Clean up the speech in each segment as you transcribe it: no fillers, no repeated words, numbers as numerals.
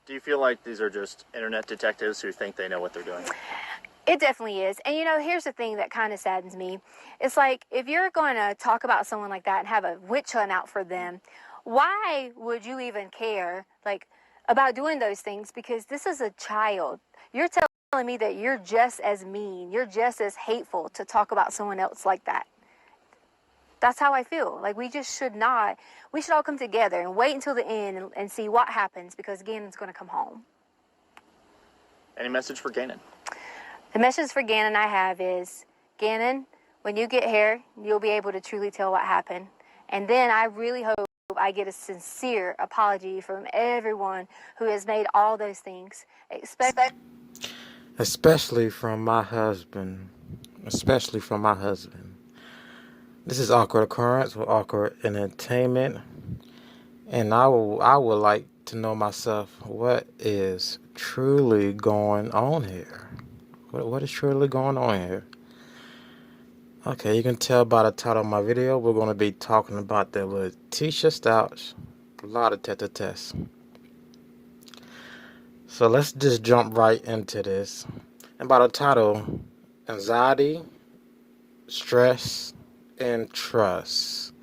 Do you feel like these are just internet detectives who think they know what they're doing? It definitely is. And you know, here's the thing that kind of saddens me. It's like, if you're going to talk about someone like that and have a witch hunt out for them, why would you even care, like, about doing those things? Because this is a child. You're telling me that you're just as mean, you're just as hateful to talk about someone else like that. That's how I feel. Like, we just should not. We should all come together and wait until the end and see what happens, because Gannon's going to come home. Any message for Gannon? The message for Gannon I have is, Gannon, when you get here, you'll be able to truly tell what happened. And then I really hope I get a sincere apology from everyone who has made all those things. Especially from my husband. This is Awkward Occurrence with Awkward Entertainment. And I would like to know myself, what is truly going on here? What is truly going on here? Okay, you can tell by the title of my video, we're going to be talking about the Letecia Stauch lie detector test. So let's just jump right into this. And by the title, anxiety, stress, and trust.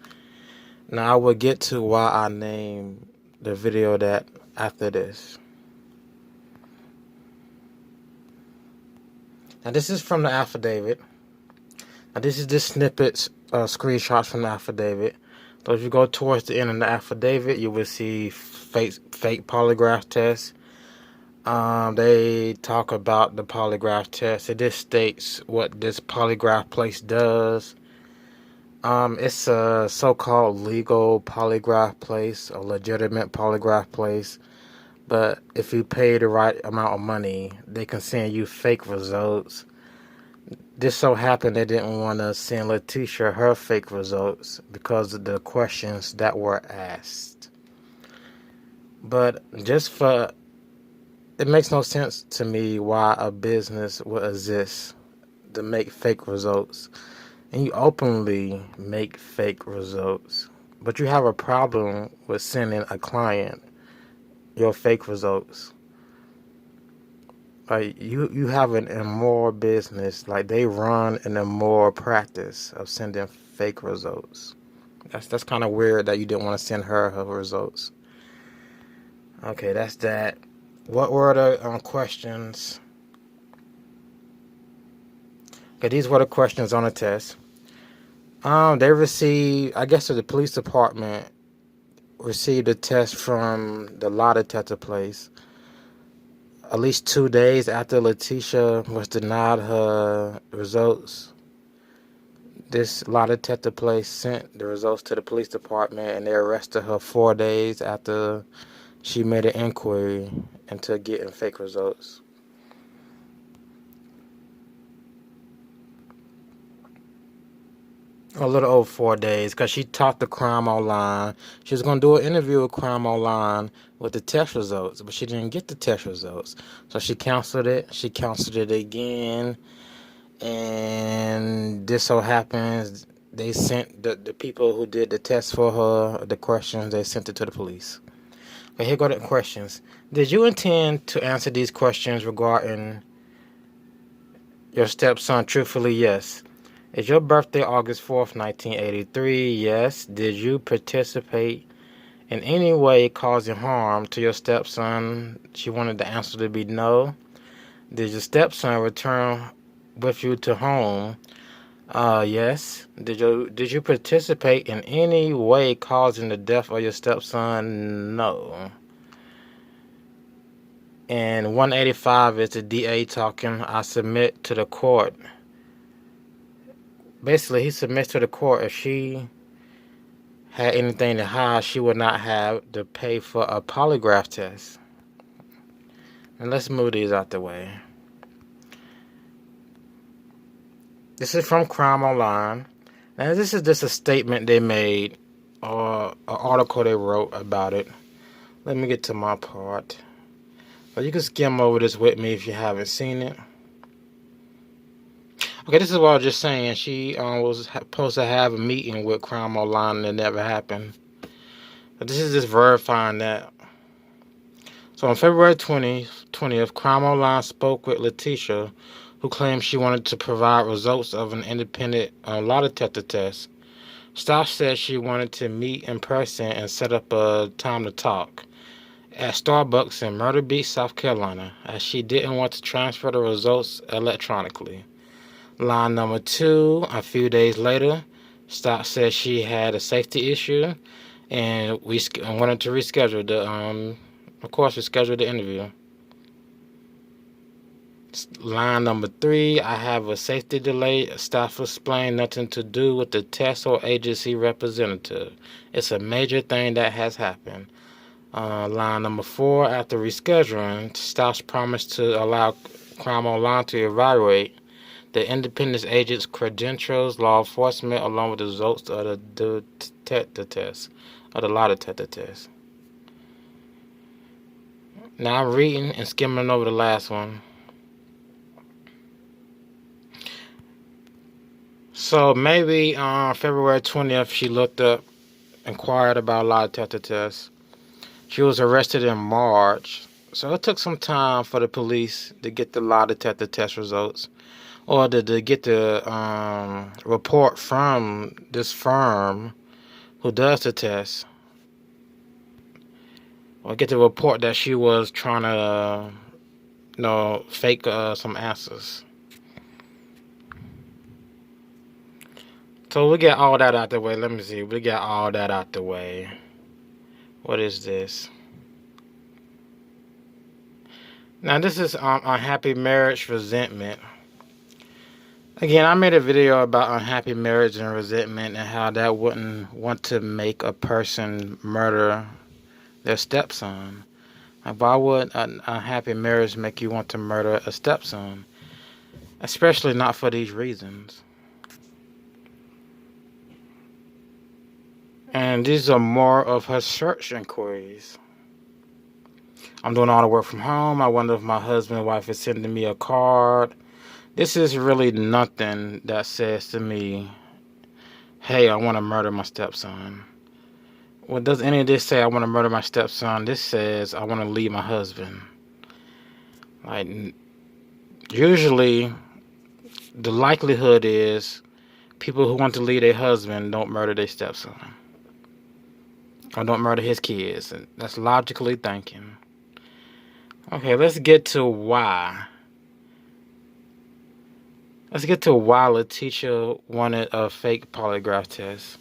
Now I will get to why I named the video that after this. Now this is from the affidavit. Now this is the snippets, screenshots from the affidavit. So if you go towards the end of the affidavit, you will see fake polygraph tests. They talk about the polygraph test. It just states what this polygraph place does. It's a so-called legal polygraph place, a legitimate polygraph place. But if you pay the right amount of money, they can send you fake results. This so happened they didn't want to send Letecia her fake results because of the questions that were asked. But it makes no sense to me why a business would exist to make fake results. And you openly make fake results. But you have a problem with sending a client your fake results. Like, you have an immoral business. Like, they run an immoral practice of sending fake results. That's kind of weird that you didn't want to send her results. Okay, that's that. What were the questions? Okay, these were the questions on the test. They received, I guess the police department received a test from the lie detector place at least 2 days after Letecia was denied her results. This lie detector place sent the results to the police department, and they arrested her 4 days after she made an inquiry into getting fake results. A little over 4 days, because she taught the Crime Online. She was going to do an interview with Crime Online with the test results, but she didn't get the test results. So she canceled it. She canceled it again. And this so happens, they sent the people who did the test for her, the questions, they sent it to the police. Okay, here go the questions. Did you intend to answer these questions regarding your stepson truthfully? Yes. Is your birthday August 4th, 1983? Yes. Did you participate in any way causing harm to your stepson? She wanted the answer to be no. Did your stepson return with you to home? Yes. Did you participate in any way causing the death of your stepson? No. And 185 is the DA talking. I submit to the court. Basically, he submits to the court, if she had anything to hide, she would not have to pay for a polygraph test. And let's move these out the way. This is from Crime Online. Now, this is just a statement they made, or an article they wrote about it. Let me get to my part. But you can skim over this with me if you haven't seen it. Okay, this is what I was just saying. She was supposed to have a meeting with Crime Online and it never happened. But this is just verifying that. So on February 20th, Crime Online spoke with Letecia, who claimed she wanted to provide results of an independent lie detector test. Stauch said she wanted to meet in person and set up a time to talk at Starbucks in Myrtle Beach, South Carolina, as she didn't want to transfer the results electronically. Line number 2, a few days later, Stauch said she had a safety issue and we wanted to reschedule the interview. Line number 3, I have a safety delay. Stauch explained nothing to do with the test or agency representative. It's a major thing that has happened. Line number 4, after rescheduling, Stauch promised to allow Crime Online to evaluate the independent agent's credentials, law enforcement, along with the results of the detector test, of the lie detector test. Now I'm reading and skimming over the last one. So maybe on February 20th, she looked up, inquired about lie detector test. She was arrested in March, so it took some time for the police to get the lie detector test results, or to get the report from this firm who does the test, or get the report that she was trying to, fake some answers. So we get all that out the way. Let me see. We got all that out the way. What is this? Now this is unhappy marriage resentment. Again, I made a video about unhappy marriage and resentment and how that wouldn't want to make a person murder their stepson. Like, why would an unhappy marriage make you want to murder a stepson? Especially not for these reasons. And these are more of her search inquiries. I'm doing all the work from home. I wonder if my husband and wife is sending me a card. This is really nothing that says to me, hey, I want to murder my stepson. Well, does any of this say I want to murder my stepson? This says I want to leave my husband. Like, usually, the likelihood is people who want to leave their husband don't murder their stepson. Or don't murder his kids. And that's logically thinking. Okay, let's get to why. Let's get to why Letecia wanted a fake polygraph test.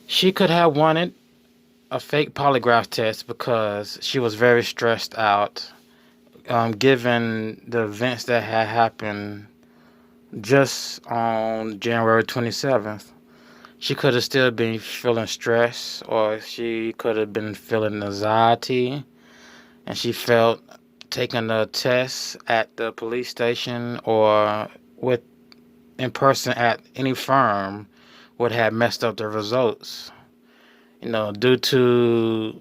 She could have wanted a fake polygraph test because she was very stressed out, given the events that had happened just on January 27th. She could have still been feeling stress, or she could have been feeling anxiety, and she felt taking a test at the police station or in person at any firm would have messed up the results. Due to,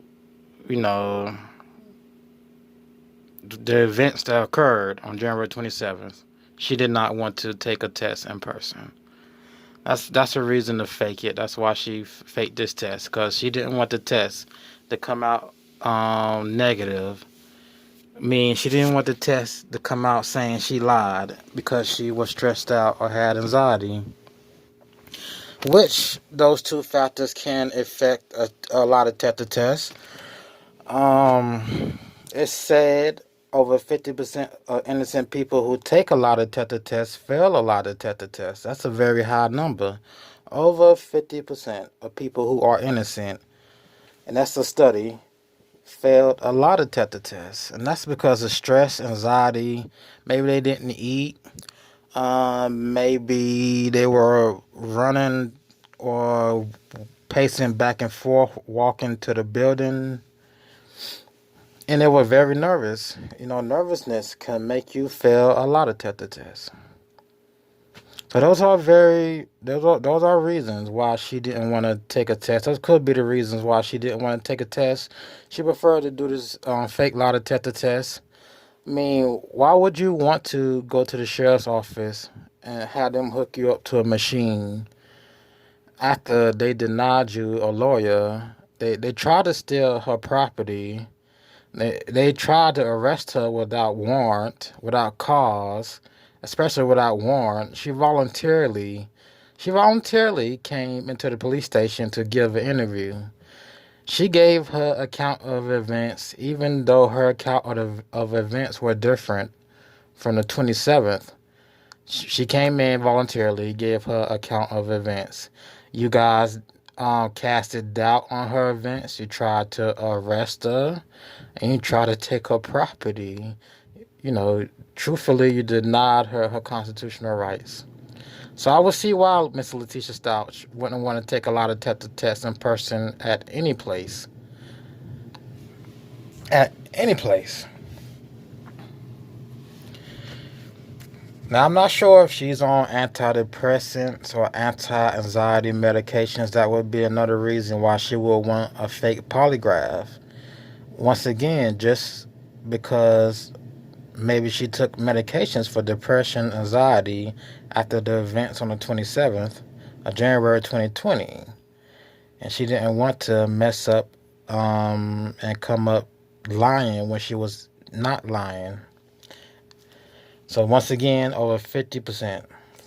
the events that occurred on January 27th. She did not want to take a test in person. That's a reason to fake it. That's why she faked this test, because she didn't want the test to come out negative. She didn't want the test to come out saying she lied because she was stressed out or had anxiety. Which those two factors can affect a lie detector test. It's said over 50% of innocent people who take a lie detector test fail a lie detector test. That's a very high number. Over 50% of people who are innocent, and that's a study, failed a lie detector test. And that's because of stress, anxiety. Maybe they didn't eat. Maybe they were running or pacing back and forth, walking to the building. And they were very nervous. Nervousness can make you fail a lie detector test. So those are reasons why she didn't want to take a test. Those could be the reasons why she didn't want to take a test. She preferred to do this fake lie detector test. Why would you want to go to the sheriff's office and have them hook you up to a machine after they denied you a lawyer? They tried to steal her property. They tried to arrest her without warrant, without cause, especially without warrant. She voluntarily came into the police station to give an interview. She gave her account of events, even though her account of events were different from the 27th. She came in voluntarily, gave her account of events. You guys casted doubt on her events. You tried to arrest her, and you tried to take her property. Truthfully, you denied her constitutional rights. So I would see why Miss Letecia Stauch wouldn't want to take a lie detector test in person at any place. At any place. Now, I'm not sure if she's on antidepressants or anti-anxiety medications. That would be another reason why she will want a fake polygraph. Once again, just because maybe she took medications for depression, anxiety after the events on the 27th of January 2020. And she didn't want to mess up and come up lying when she was not lying. So once again, over 50%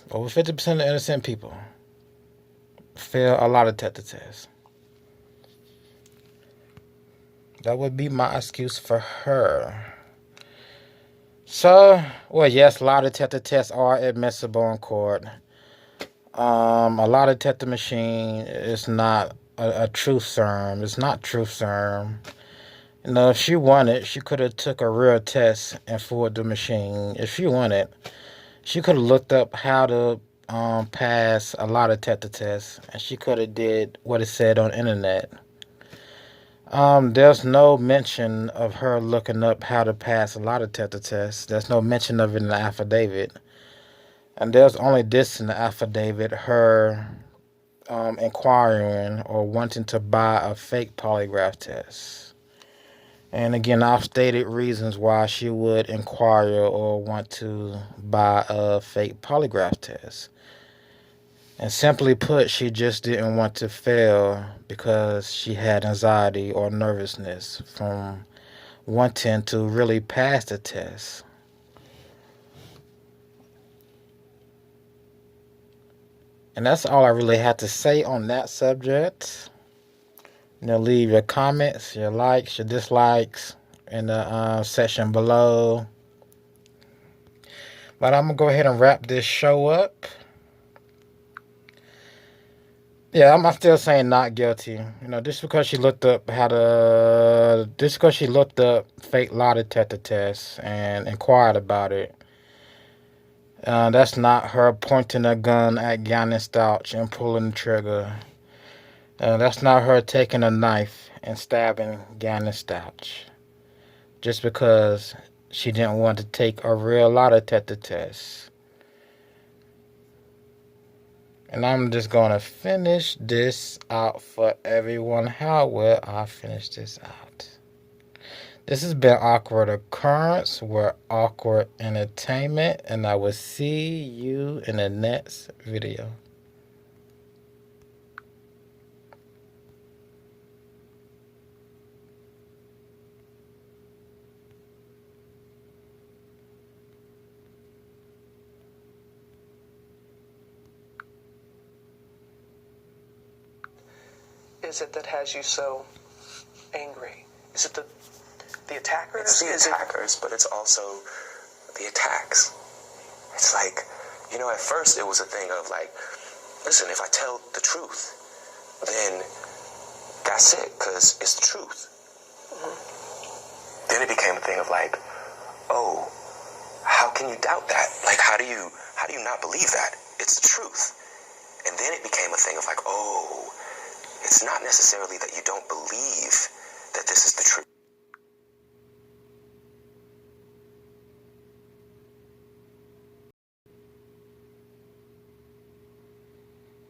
of innocent people fail a lie detector test. That would be my excuse for her. So, well, yes, lie detector tests are admissible in court. A lie detector machine is not a truth serum. It's not truth serum. If she wanted, she could have took a real test and fooled the machine. If she wanted, she could have looked up how to pass a lie detector test, and she could have did what it said on the internet. There's no mention of her looking up how to pass a lie detector test. There's no mention of it in the affidavit. And there's only this in the affidavit, her inquiring or wanting to buy a fake polygraph test. And again, I've stated reasons why she would inquire or want to buy a fake polygraph test. And simply put, she just didn't want to fail because she had anxiety or nervousness from wanting to really pass the test. And that's all I really had to say on that subject. Leave your comments, your likes, your dislikes in the section below. But I'm going to go ahead and wrap this show up. Yeah, I'm still saying not guilty. Just because she looked up just because she looked up fake lie detector tests and inquired about it, that's not her pointing a gun at Gannon Stauch and pulling the trigger. That's not her taking a knife and stabbing Gannon Stauch. Just because she didn't want to take a real lie detector test. And I'm just going to finish this out for everyone. How will I finish this out? This has been Awkward Occurrence. We're Awkward Entertainment. And I will see you in the next video. Is it that has you so angry? Is it the attackers? It's the attackers, but it's also the attacks. It's like, at first it was a thing of like, listen, if I tell the truth, then that's it, because it's the truth. Mm-hmm. Then it became a thing of like, oh, how can you doubt that? Like, how do you not believe that? It's the truth. And then it became a thing of like, oh, it's not necessarily that you don't believe that this is the truth.